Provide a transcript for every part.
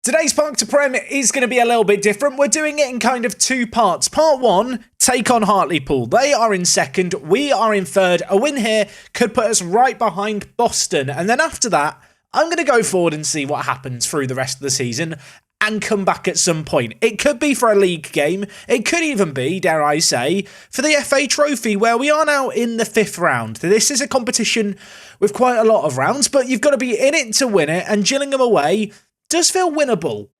Today's Park to Prem is going to be a little bit different. We're doing it in kind of two parts. Part one, take on Hartlepool. They are in second, we are in third. A win here could put us right behind Boston. And then after that, I'm going to go forward and see what happens through the rest of the season and come back at some point. It could be for a league game. It could even be, dare I say, for the FA Trophy, where we are now in the 5th round. This is a competition with quite a lot of rounds, but you've got to be in it to win it, and Gillingham away does feel winnable.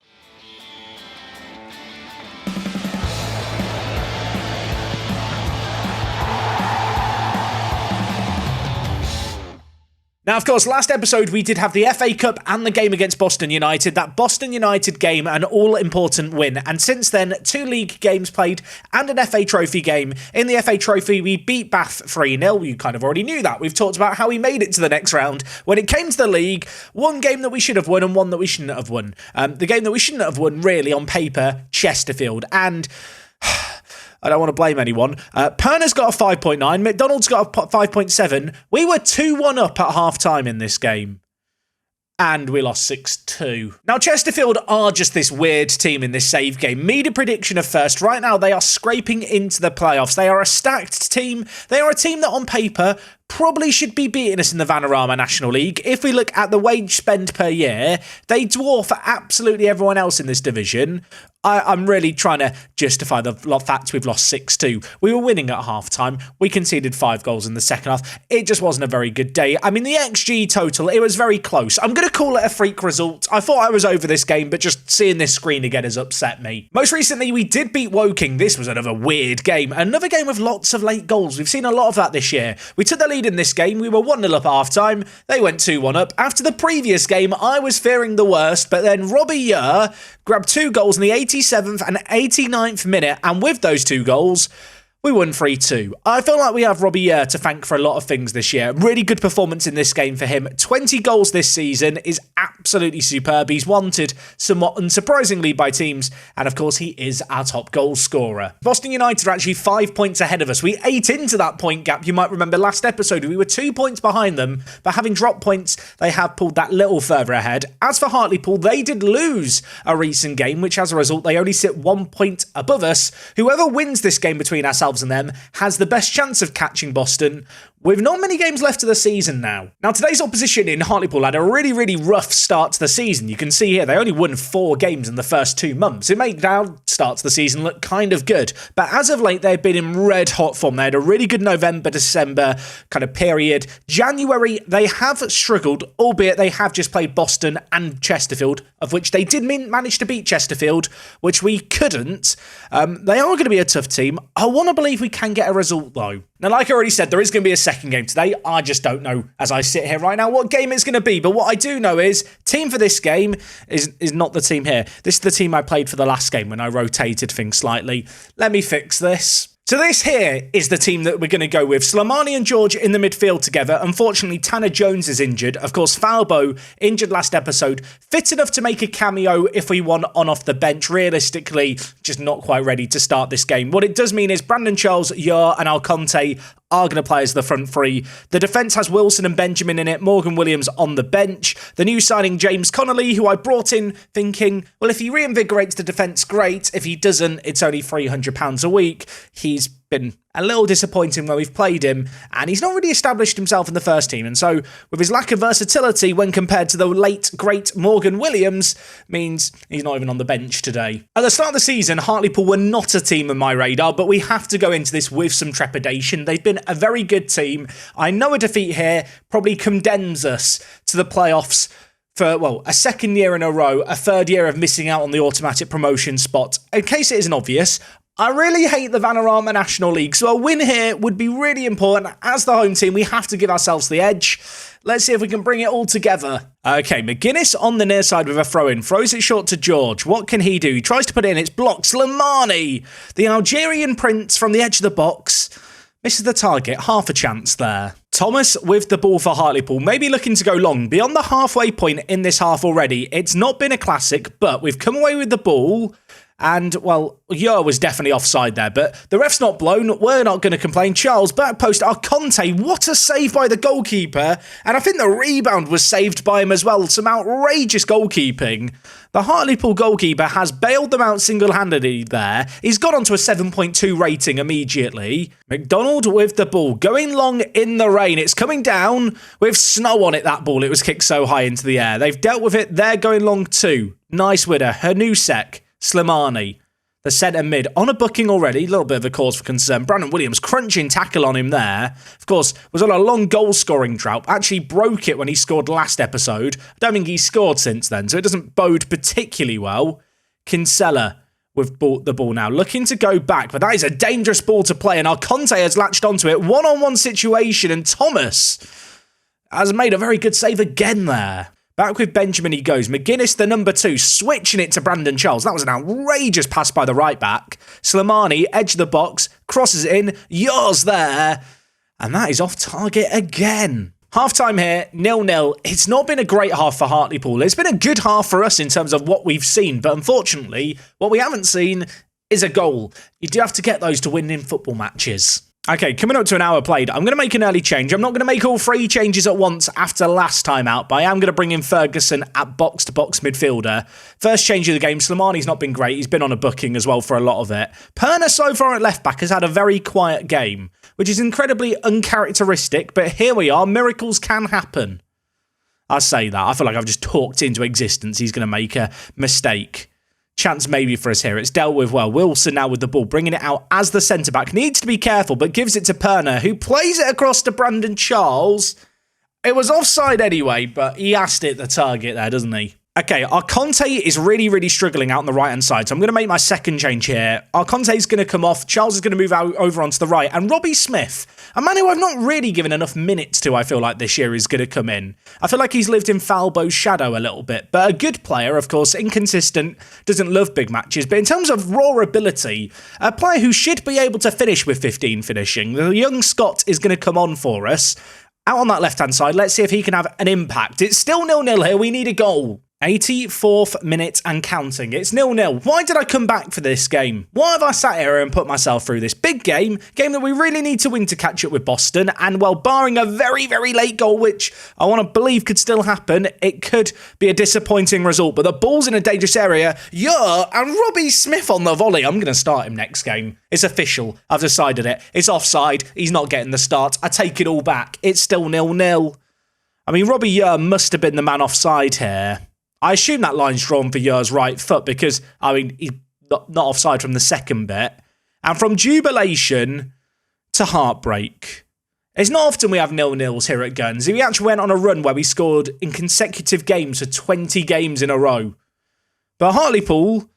Now, of course, last episode we did have the FA Cup and the game against Boston United. That Boston United game, an all-important win. And since then, 2 league games played and an FA Trophy game. In the FA Trophy, we beat Bath 3-0. You kind of already knew that. We've talked about how we made it to the next round. When it came to the league, one game that we should have won and one that we shouldn't have won. The game that we shouldn't have won, really, on paper, Chesterfield. And I don't want to blame anyone. Perner's got a 5.9. McDonald's got a 5.7. We were 2-1 up at half-time in this game. And we lost 6-2. Now, Chesterfield are just this weird team in this save game. Media prediction of first. Right now, they are scraping into the playoffs. They are a stacked team. They are a team that, on paper, probably should be beating us in the Vanarama National League. If we look at the wage spend per year, they dwarf absolutely everyone else in this division. I'm really trying to justify the fact we've lost 6-2. We were winning at half-time. We conceded 5 goals in the second half. It just wasn't a very good day. I mean, the XG total, it was very close. I'm going to call it a freak result. I thought I was over this game, but just seeing this screen again has upset me. Most recently, we did beat Woking. This was another weird game. Another game with lots of late goals. We've seen a lot of that this year. We took the lead in this game. We were 1-0 up at half-time. They went 2-1 up. After the previous game, I was fearing the worst, but then Robbie Yer grabbed 2 goals in the 87th and 89th minute, and with those 2 goals, we won 3-2. I feel like we have Robbie Yer to thank for a lot of things this year. Really good performance in this game for him. 20 goals this season is absolutely superb. He's wanted somewhat unsurprisingly by teams, and of course he is our top goal scorer. Boston United are actually 5 points ahead of us. We ate into that point gap. You might remember last episode we were 2 points behind them, but having dropped points, they have pulled that little further ahead. As for Hartlepool, they did lose a recent game, which as a result they only sit 1 point above us. Whoever wins this game between ourselves and them has the best chance of catching Boston, with not many games left of the season now. Now, today's opposition in Hartlepool had a really rough start to the season. You can see here they only won 4 games in the first 2 months. It made our start to the season look kind of good, but as of late they've been in red hot form. They had a really good November, December kind of period. January they have struggled, albeit they have just played Boston and Chesterfield, of which they did manage to beat Chesterfield, which we couldn't. They are going to be a tough team. I want to believe we can get a result though. Now, like I already said, there is going to be a second game today. I just don't know, as I sit here right now, what game it's going to be. But what I do know is, team for this game is not the team here. This is the team I played for the last game when I rotated things slightly. Let me fix this. So this here is the team that we're going to go with. Slimani and George in the midfield together. Unfortunately, Tanner Jones is injured. Of course, Falbo, injured last episode. Fit enough to make a cameo if we want on off the bench. Realistically, just not quite ready to start this game. What it does mean is Brandon Charles, Yer and Alconte are going to play as the front three. The defence has Wilson and Benjamin in it, Morgan Williams on the bench. The new signing, James Connolly, who I brought in thinking, well, if he reinvigorates the defence, great. If he doesn't, it's only £300 a week. He's been a little disappointing when we've played him, and he's not really established himself in the first team, and so with his lack of versatility when compared to the late great Morgan Williams means he's not even on the bench today. At the start of the season, Hartlepool were not a team on my radar, but we have to go into this with some trepidation. They've been a very good team. I know a defeat here probably condemns us to the playoffs for, well, a second year in a row, a third year of missing out on the automatic promotion spot. In case it isn't obvious, I really hate the Vanarama National League, so a win here would be really important. As the home team, we have to give ourselves the edge. Let's see if we can bring it all together. Okay, McGuinness on the near side with a throw-in. Throws it short to George. What can he do? He tries to put it in. It's blocked. Slimani, the Algerian prince from the edge of the box, misses the target. Half a chance there. Thomas with the ball for Hartlepool, maybe looking to go long. Beyond the halfway point in this half already. It's not been a classic, but we've come away with the ball. And, well, Yer was definitely offside there, but the ref's not blown. We're not going to complain. Charles, back post. Conte, what a save by the goalkeeper. And I think the rebound was saved by him as well. Some outrageous goalkeeping. The Hartlepool goalkeeper has bailed them out single-handedly there. He's got onto a 7.2 rating immediately. McDonald with the ball, going long in the rain. It's coming down with snow on it, that ball. It was kicked so high into the air. They've dealt with it. They're going long too. Nice winner. Hnusek. Slimani, the centre mid, on a booking already. A little bit of a cause for concern. Brandon Williams crunching tackle on him there. Of course, was on a long goal-scoring drought. Actually broke it when he scored last episode. I don't think he's scored since then, so it doesn't bode particularly well. Kinsella with the ball now, looking to go back, but that is a dangerous ball to play, and Conte has latched onto it. One-on-one situation, and Thomas has made a very good save again there. Back with Benjamin he goes. McGuinness, the number 2, switching it to Brandon Charles. That was an outrageous pass by the right back. Slimani, edge of the box, crosses it in. Yours there. And that is off target again. Half-time here, 0-0. It's not been a great half for Hartlepool. It's been a good half for us in terms of what we've seen. But unfortunately, what we haven't seen is a goal. You do have to get those to win in football matches. Okay, coming up to an hour played, I'm going to make an early change. I'm not going to make all 3 changes at once after last time out, but I am going to bring in Ferguson at box-to-box midfielder. First change of the game, Slimani's not been great. He's been on a booking as well for a lot of it. Perner so far at left-back has had a very quiet game, which is incredibly uncharacteristic, but here we are. Miracles can happen. I say that. I feel like I've just talked into existence. He's going to make a mistake. Chance maybe for us here. It's dealt with well. Wilson now with the ball, bringing it out as the centre-back. Needs to be careful, but gives it to Perner, who plays it across to Brandon Charles. It was offside anyway, but he asked it the target there, doesn't he? Okay, Conte is really, really struggling out on the right-hand side, so I'm going to make my second change here. Conte is going to come off, Charles is going to move out over onto the right, and Robbie Smith, a man who I've not really given enough minutes to, I feel like, this year is going to come in. I feel like he's lived in Falbo's shadow a little bit, but a good player, of course, inconsistent, doesn't love big matches, but in terms of raw ability, a player who should be able to finish with 15 finishing. The young Scot is going to come on for us. Out on that left-hand side, let's see if he can have an impact. It's still 0-0 here, we need a goal. 84th minute and counting. It's 0-0. Why did I come back for this game? Why have I sat here and put myself through this big game that we really need to win to catch up with Boston? And, well, barring a very, very late goal, which I want to believe could still happen, it could be a disappointing result. But the ball's in a dangerous area. And Robbie Smith on the volley. I'm going to start him next game. It's official. I've decided it. It's offside. He's not getting the start. I take it all back. It's still 0-0. I mean, Robbie must have been the man offside here. I assume that line's drawn for Yer's right foot because, I mean, he's not offside from the second bit. And from jubilation to heartbreak. It's not often we have 0-0s here at Guns. We actually went on a run where we scored in consecutive games for 20 games in a row. But Hartlepool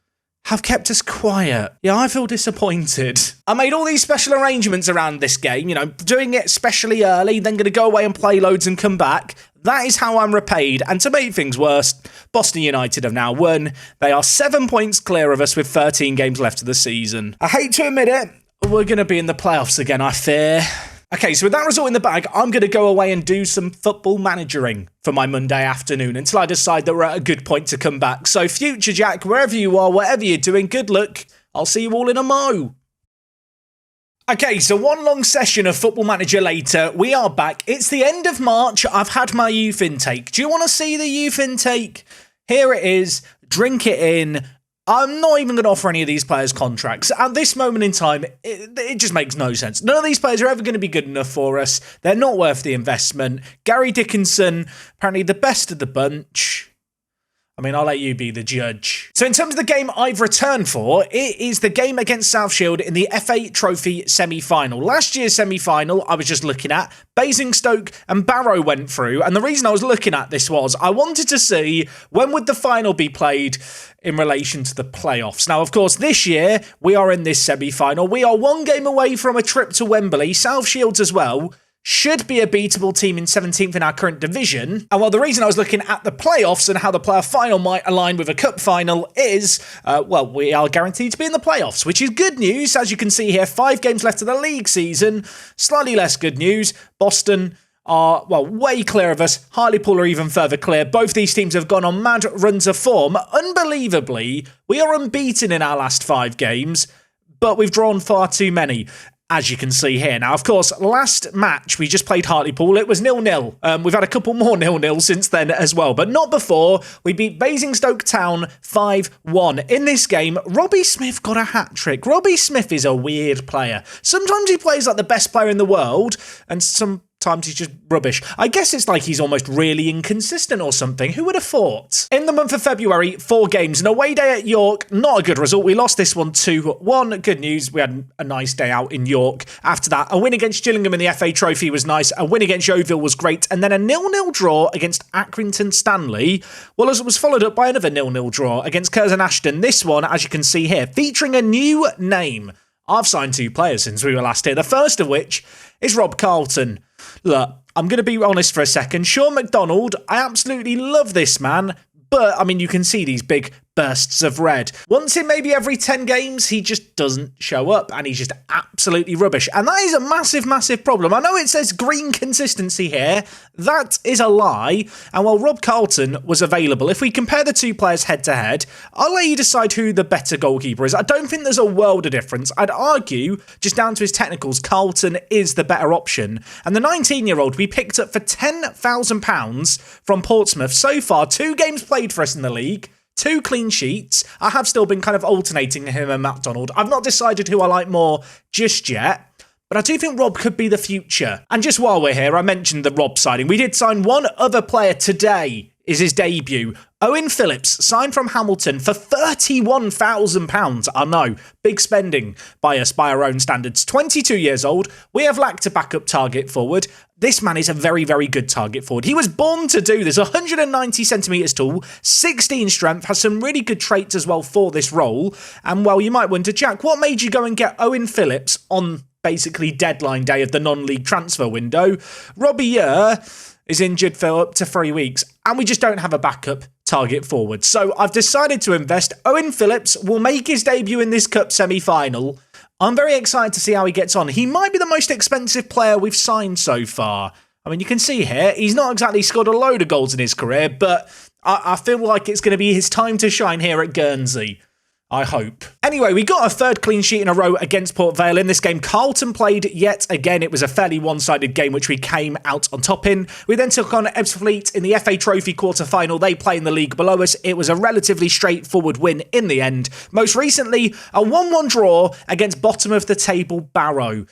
have kept us quiet. Yeah, I feel disappointed. I made all these special arrangements around this game, doing it especially early, then going to go away and play loads and come back. That is how I'm repaid. And to make things worse, Boston United have now won. They are 7 points clear of us with 13 games left of the season. I hate to admit it, we're going to be in the playoffs again, I fear. Okay, so with that result in the bag, I'm going to go away and do some football managering for my Monday afternoon until I decide that we're at a good point to come back. So Future Jack, wherever you are, whatever you're doing, good luck. I'll see you all in a mo. Okay, so one long session of Football Manager later, we are back. It's the end of March. I've had my youth intake. Do you want to see the youth intake? Here it is. Drink it in. I'm not even going to offer any of these players contracts. At this moment in time, it just makes no sense. None of these players are ever going to be good enough for us. They're not worth the investment. Gary Dickinson, apparently the best of the bunch. I mean, I'll let you be the judge. So in terms of the game I've returned for, it is the game against South Shield in the FA Trophy semi-final. Last year's semi-final, I was just looking at, Basingstoke and Barrow went through, and the reason I was looking at this was I wanted to see when would the final be played in relation to the playoffs. Now, of course, this year, we are in this semi-final. We are one game away from a trip to Wembley, South Shields as well. Should be a beatable team in 17th in our current division. And well, the reason I was looking at the playoffs and how the playoff final might align with a cup final is, we are guaranteed to be in the playoffs, which is good news. As you can see here, 5 games left of the league season. Slightly less good news. Boston are, well, way clear of us. Hartlepool are even further clear. Both these teams have gone on mad runs of form. Unbelievably, we are unbeaten in our last 5 games, but we've drawn far too many, as you can see here. Now, of course, last match we just played Hartlepool, it was 0-0. We've had a couple more 0-0 since then as well, but not before. We beat Basingstoke Town 5-1. In this game, Robbie Smith got a hat-trick. Robbie Smith is a weird player. Sometimes he plays like the best player in the world, and sometimes he's just rubbish. I guess it's like he's almost really inconsistent or something. Who would have thought? In the month of February, 4 games. An away day at York, not a good result. We lost this one 2-1. Good news, we had a nice day out in York. After that, a win against Gillingham in the FA Trophy was nice. A win against Yeovil was great. And then a 0-0 draw against Accrington Stanley. Well, as it was followed up by another 0-0 draw against Curzon Ashton. This one, as you can see here, featuring a new name. I've signed 2 players since we were last here. The first of which is Rob Carlton. Look, I'm going to be honest for a second. Sean McDonald, I absolutely love this man, but, I mean, you can see these big bursts of red. Once in maybe every 10 games, he just doesn't show up, and he's just absolutely rubbish. And that is a massive, massive problem. I know it says green consistency here. That is a lie. And while Rob Carlton was available, if we compare the 2 players head-to-head, I'll let you decide who the better goalkeeper is. I don't think there's a world of difference. I'd argue, just down to his technicals, Carlton is the better option. And the 19-year-old we picked up for £10,000 from Portsmouth. So far, 2 games played for us in the league. 2 clean sheets. I have still been kind of alternating him and McDonald. I've not decided who I like more just yet, but I do think Rob could be the future. And just while we're here, I mentioned the Rob signing. We did sign one other player today. Is his debut. Owen Phillips, signed from Hamilton for £31,000. I know, big spending by us by our own standards. 22 years old. We have lacked a backup target forward. This man is a very, very good target forward. He was born to do this. 190 centimetres tall, 16 strength, has some really good traits as well for this role. And well, you might wonder, Jack, what made you go and get Owen Phillips on basically deadline day of the non-league transfer window? Robbie is injured for up to 3 weeks, and we just don't have a backup target forward. So I've decided to invest. Owen Phillips will make his debut in this cup semi-final. I'm very excited to see how he gets on. He might be the most expensive player we've signed so far. I mean, you can see here, he's not exactly scored a load of goals in his career, but I feel like it's going to be his time to shine here at Guernsey. I hope. Anyway, we got a 3rd clean sheet in a row against Port Vale. In this game, Carlton played yet again. It was a fairly one-sided game, which we came out on top in. We then took on Ebbsfleet in the FA Trophy quarter-final. They play in the league below us. It was a relatively straightforward win in the end. Most recently, a 1-1 draw against bottom-of-the-table Barrow.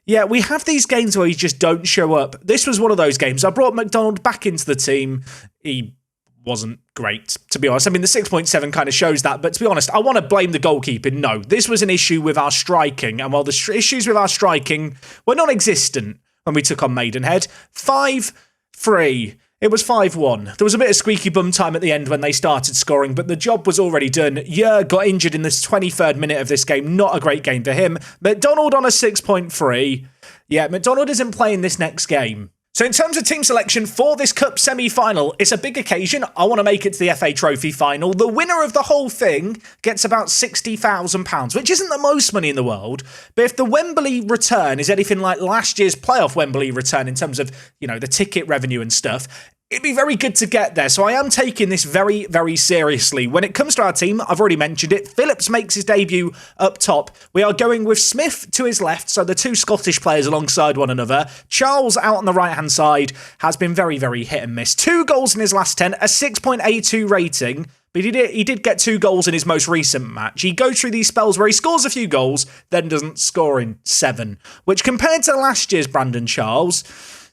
Yeah, we have these games where you just don't show up. This was one of those games. I brought McDonald back into the team. He wasn't great, to be honest. I mean, the 6.7 kind of shows that, but to be honest, I want to blame the goalkeeping. No, this was an issue with our striking, and while the issues with our striking were non-existent when we took on Maidenhead, 5-3. It was 5-1. There was a bit of squeaky bum time at the end when they started scoring, but the job was already done. Got injured in the 23rd minute of this game. Not a great game for him. McDonald on a 6.3. Yeah, McDonald isn't playing this next game. So in terms of team selection for this cup semi-final, it's a big occasion. I want to make it to the FA Trophy final. The winner of the whole thing gets about £60,000, which isn't the most money in the world. But if the Wembley return is anything like last year's playoff Wembley return in terms of, you know, the ticket revenue and stuff, it'd be very good to get there. So I am taking this very, very seriously. When it comes to our team, I've already mentioned it. Phillips makes his debut up top. We are going with Smith to his left, so the 2 Scottish players alongside one another. Charles out on the right-hand side has been very, very hit and miss. 2 goals in his last 10, a 6.82 rating. But he did get 2 goals in his most recent match. He goes through these spells where he scores a few goals, then doesn't score in 7. Which compared to last year's Brandon Charles,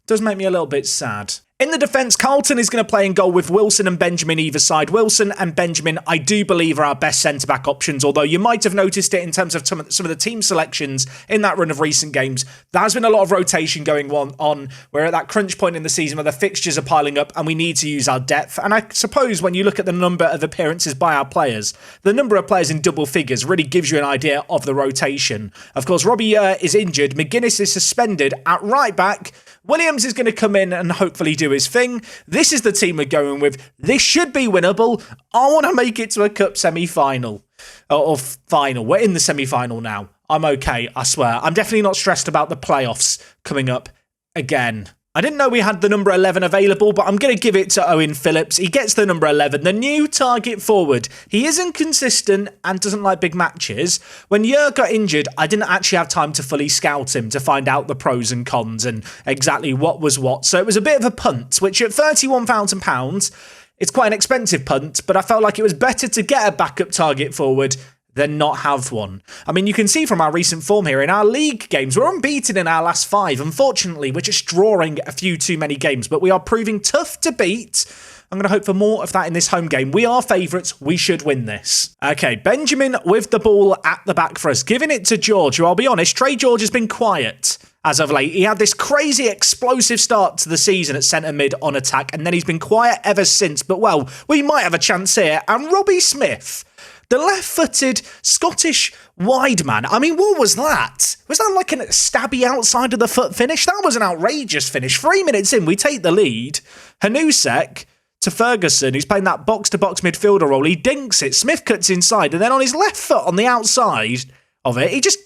does make me a little bit sad. In the defence, Carlton is going to play in goal with Wilson and Benjamin either side. Wilson and Benjamin, I do believe, are our best centre-back options, although you might have noticed it in terms of some of the team selections in that run of recent games. There has been a lot of rotation going on. We're at that crunch point in the season where the fixtures are piling up and we need to use our depth. And I suppose when you look at the number of appearances by our players, the number of players in double figures really gives you an idea of the rotation. Of course, Robbie is injured. McGuinness is suspended at right back. Williams is going to come in and hopefully do his thing. This is the team we're going with. This should be winnable. I want to make it to a cup semi-final. Or final. We're in the semi-final now. I'm okay, I swear. I'm definitely not stressed about the playoffs coming up again. I didn't know we had the number 11 available, but I'm going to give it to Owen Phillips. He gets the number 11, the new target forward. He is inconsistent and doesn't like big matches. When Yer got injured, I didn't actually have time to fully scout him to find out the pros and cons and exactly what was what. So it was a bit of a punt, which at £31,000, it's quite an expensive punt, but I felt like it was better to get a backup target forward than not have one. I mean, you can see from our recent form here in our league games, we're unbeaten in our last 5. Unfortunately, we're just drawing a few too many games, but we are proving tough to beat. I'm going to hope for more of that in this home game. We are favourites. We should win this. Okay, Benjamin with the ball at the back for us, giving it to George, who I'll be honest, Trey George has been quiet as of late. He had this crazy explosive start to the season at centre mid on attack, and then he's been quiet ever since. But, well, we might have a chance here. And Robbie Smith, the left-footed Scottish wide man. I mean, what was that? Was that like a stabby outside of the foot finish? That was an outrageous finish. 3 minutes in, we take the lead. Hanusek to Ferguson, who's playing that box-to-box midfielder role. He dinks it. Smith cuts inside, and then on his left foot on the outside of it, he just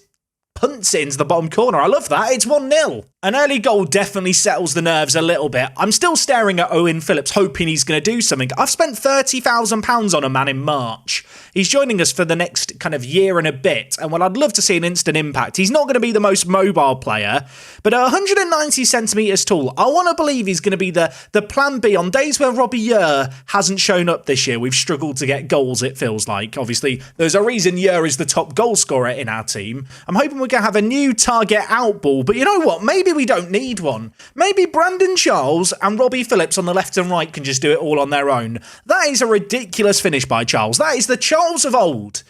punts it into the bottom corner. I love that. It's 1-0. An early goal definitely settles the nerves a little bit. I'm still staring at Owen Phillips, hoping he's going to do something. I've spent £30,000 on a man in March. He's joining us for the next kind of year and a bit, and well, I'd love to see an instant impact. He's not going to be the most mobile player, but at 190 centimetres tall, I want to believe he's going to be the plan B on days where Robbie Yer hasn't shown up this year. We've struggled to get goals, it feels like. Obviously, there's a reason Yer is the top goal scorer in our team. I'm hoping we're going to have a new target out ball, but you know what? Maybe we don't need one. Maybe Brandon Charles and Robbie Phillips on the left and right can just do it all on their own. That is a ridiculous finish by Charles. That is the Charles of old.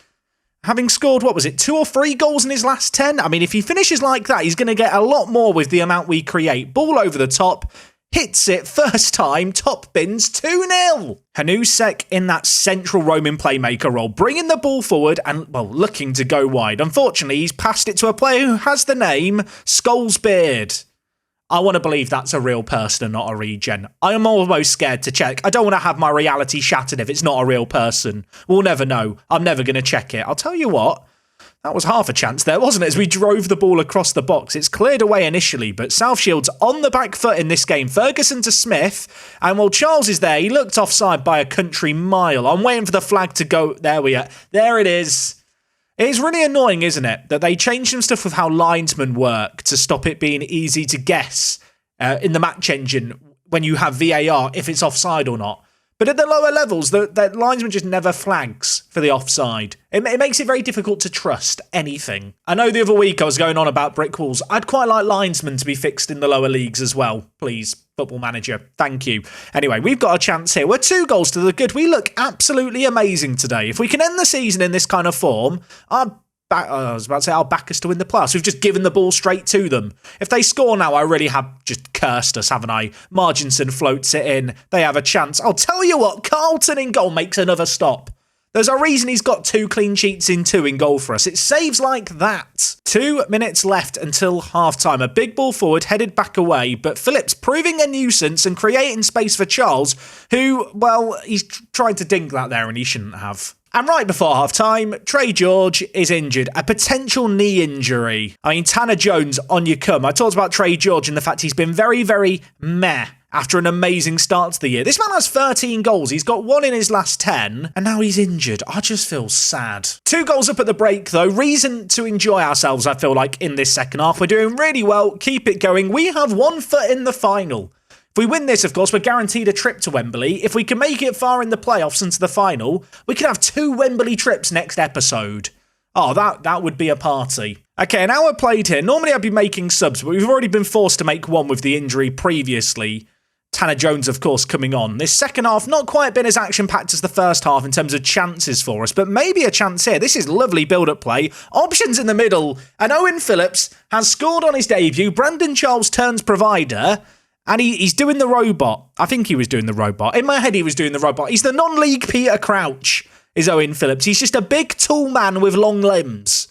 Having scored, 2 or 3 goals in his last 10? I mean, if he finishes like that, he's going to get a lot more with the amount we create. Ball over the top, hits it first time, top bins, 2-0. Hanusek in that central roaming playmaker role, bringing the ball forward and, well, looking to go wide. Unfortunately, he's passed it to a player who has the name Schollsbeard. I want to believe that's a real person and not a regen. I am almost scared to check. I don't want to have my reality shattered if it's not a real person. We'll never know. I'm never going to check it. I'll tell you what, that was half a chance there, wasn't it, as we drove the ball across the box. It's cleared away initially, but South Shield's on the back foot in this game. Ferguson to Smith, and while Charles is there, he looked offside by a country mile. I'm waiting for the flag to go. There we are. There it is. It's really annoying, isn't it, that they changed some stuff with how linesmen work to stop it being easy to guess in the match engine when you have VAR if it's offside or not. But at the lower levels, the linesman just never flags for the offside. It makes it very difficult to trust anything. I know the other week I was going on about brick walls. I'd quite like linesmen to be fixed in the lower leagues as well. Please, Football Manager. Thank you. Anyway, we've got a chance here. We're 2 goals to the good. We look absolutely amazing today. If we can end the season in this kind of form, I'll back us to win the plus. We've just given the ball straight to them. If they score now, I really have just cursed us, haven't I? Marginson floats it in. They have a chance. I'll tell you what, Carlton in goal makes another stop. There's a reason he's got 2 clean sheets in 2 in goal for us. It saves like that. 2 minutes left until half-time. A big ball forward headed back away, but Phillips proving a nuisance and creating space for Charles, who, well, he's tried to dink that there and he shouldn't have. And right before half-time, Trey George is injured. A potential knee injury. I mean, Tanner Jones, on you come. I talked about Trey George and the fact he's been very, very meh after an amazing start to the year. This man has 13 goals. He's got 1 in his last 10, and now he's injured. I just feel sad. 2 goals up at the break, though. Reason to enjoy ourselves, I feel like, in this second half. We're doing really well. Keep it going. We have 1 foot in the final. If we win this, of course, we're guaranteed a trip to Wembley. If we can make it far in the playoffs into the final, we can have 2 Wembley trips next episode. Oh, that would be a party. Okay, an hour played here. Normally I'd be making subs, but we've already been forced to make one with the injury previously. Tanner Jones, of course, coming on. This second half, not quite been as action-packed as the first half in terms of chances for us, but maybe a chance here. This is lovely build-up play. Options in the middle, and Owen Phillips has scored on his debut. Brandon Charles turns provider. And he's doing the robot. I think he was doing the robot. In my head, he was doing the robot. He's the non-league Peter Crouch, is Owen Phillips. He's just a big, tall man with long limbs.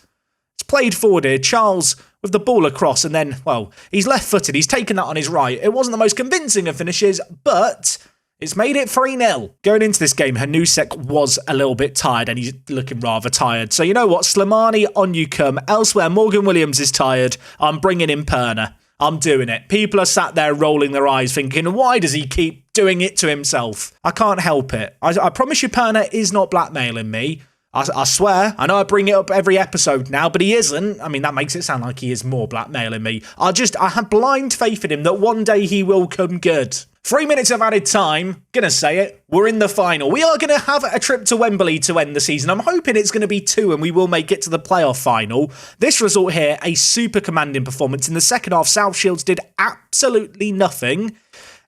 It's played forward here. Charles with the ball across, and then, well, he's left-footed. He's taken that on his right. It wasn't the most convincing of finishes, but it's made it 3-0. Going into this game, Hanusek was a little bit tired, and he's looking rather tired. So you know what? Slimani, on you come. Elsewhere, Morgan Williams is tired. I'm bringing in Perner. I'm doing it. People are sat there rolling their eyes thinking, why does he keep doing it to himself? I can't help it. I promise you Perna is not blackmailing me. I swear. I know I bring it up every episode now, but he isn't. I mean, that makes it sound like he is more blackmailing me. I have blind faith in him that one day he will come good. 3 minutes of added time. Gonna say it. We're in the final. We are going to have a trip to Wembley to end the season. I'm hoping it's going to be 2 and we will make it to the playoff final. This result here, a super commanding performance. In the second half, South Shields did absolutely nothing.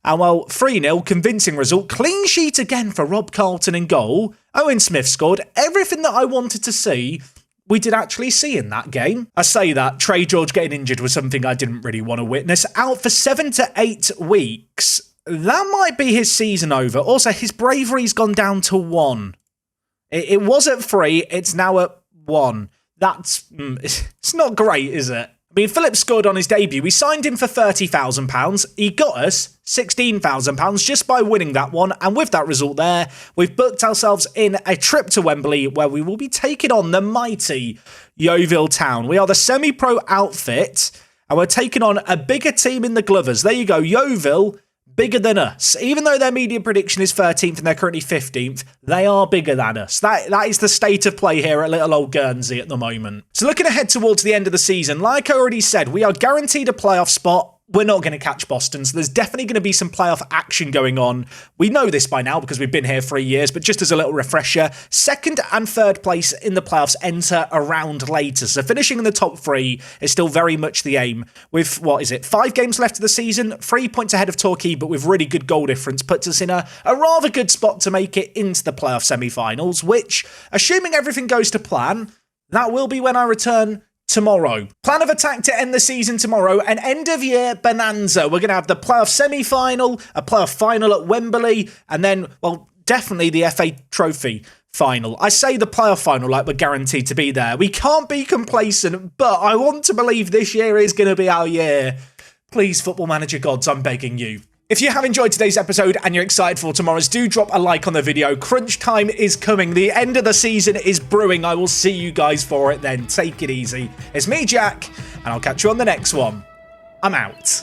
And well, 3-0, convincing result. Clean sheet again for Rob Carlton in goal. Owen Smith scored. Everything that I wanted to see, we did actually see in that game. I say that, Trey George getting injured was something I didn't really want to witness. Out for 7 to 8 weeks. That might be his season over. Also, his bravery's gone down to 1. It was at 3, it's now at 1. It's not great, is it? I mean, Phillips scored on his debut. We signed him for £30,000. He got us £16,000 just by winning that one. And with that result there, we've booked ourselves in a trip to Wembley where we will be taking on the mighty Yeovil Town. We are the semi-pro outfit and we're taking on a bigger team in the Glovers. There you go, Yeovil. Bigger than us. Even though their media prediction is 13th and they're currently 15th, they are bigger than us. That is the state of play here at little old Guernsey at the moment. So looking ahead towards the end of the season, like I already said, we are guaranteed a playoff spot. We're not going to catch Boston, so there's definitely going to be some playoff action going on. We know this by now because we've been here 3 years, but just as a little refresher, 2nd and 3rd place in the playoffs enter a round later. So finishing in the top 3 is still very much the aim. With, 5 games left of the season, 3 points ahead of Torquay, but with really good goal difference, puts us in a rather good spot to make it into the playoff semi-finals, which, assuming everything goes to plan, that will be when I return tomorrow. Plan of attack to end the season tomorrow, an end of year bonanza. We're going to have the playoff semi-final, a playoff final at Wembley, and then, well, definitely the FA Trophy final. I say the playoff final like we're guaranteed to be there. We can't be complacent, but I want to believe this year is going to be our year. Please, Football Manager gods, I'm begging you. If you have enjoyed today's episode and you're excited for tomorrow's, do drop a like on the video. Crunch time is coming. The end of the season is brewing. I will see you guys for it then. Take it easy. It's me, Jack, and I'll catch you on the next one. I'm out.